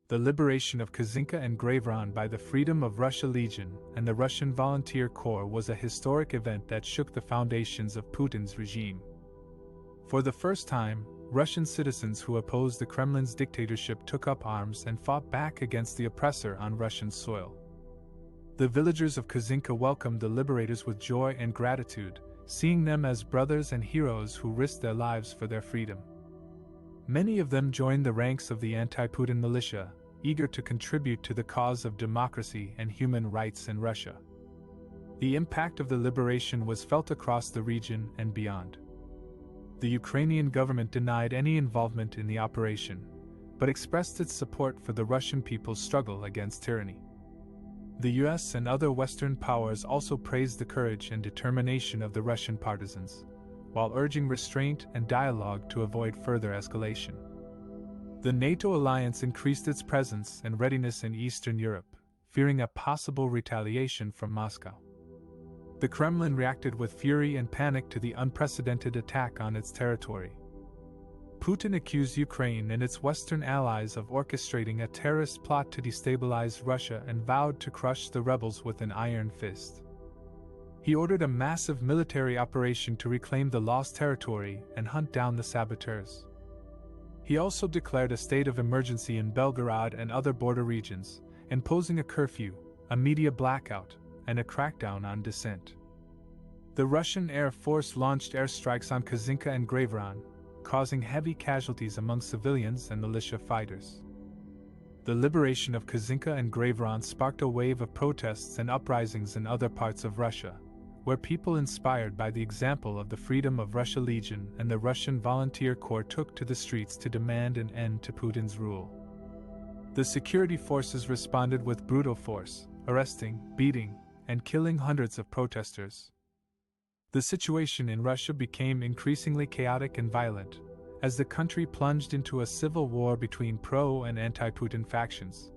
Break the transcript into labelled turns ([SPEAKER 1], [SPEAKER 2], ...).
[SPEAKER 1] the liberation of Kazinka and Graveron by the Freedom of Russia Legion and the Russian Volunteer Corps was a historic event that shook the foundations of Putin's regime. For the first time, Russian citizens who opposed the Kremlin's dictatorship took up arms and fought back against the oppressor on Russian soil. The villagers of Kazinka welcomed the liberators with joy and gratitude, seeing them as brothers and heroes who risked their lives for their freedom. Many of them joined the ranks of the anti-Putin militia, eager to contribute to the cause of democracy and human rights in Russia. The impact of the liberation was felt across the region and beyond. The Ukrainian government denied any involvement in the operation, but expressed its support for the Russian people's struggle against tyranny. The US and other Western powers also praised the courage and determination of the Russian partisans, while urging restraint and dialogue to avoid further escalation. The NATO alliance increased its presence and readiness in Eastern Europe, fearing a possible retaliation from Moscow. The Kremlin reacted with fury and panic to the unprecedented attack on its territory. Putin accused Ukraine and its Western allies of orchestrating a terrorist plot to destabilize Russia and vowed to crush the rebels with an iron fist. He ordered a massive military operation to reclaim the lost territory and hunt down the saboteurs. He also declared a state of emergency in Belgorod and other border regions, imposing a curfew, a media blackout, and a crackdown on dissent. The Russian Air Force launched airstrikes on Kazinka and Graveron, causing heavy casualties among civilians and militia fighters. The liberation of Kazinka and Graveron sparked a wave of protests and uprisings in other parts of Russia, where people inspired by the example of the Freedom of Russia Legion and the Russian Volunteer Corps took to the streets to demand an end to Putin's rule. The security forces responded with brutal force, arresting, beating, and killing hundreds of protesters. The situation in Russia became increasingly chaotic and violent, as the country plunged into a civil war between pro- and anti-Putin factions.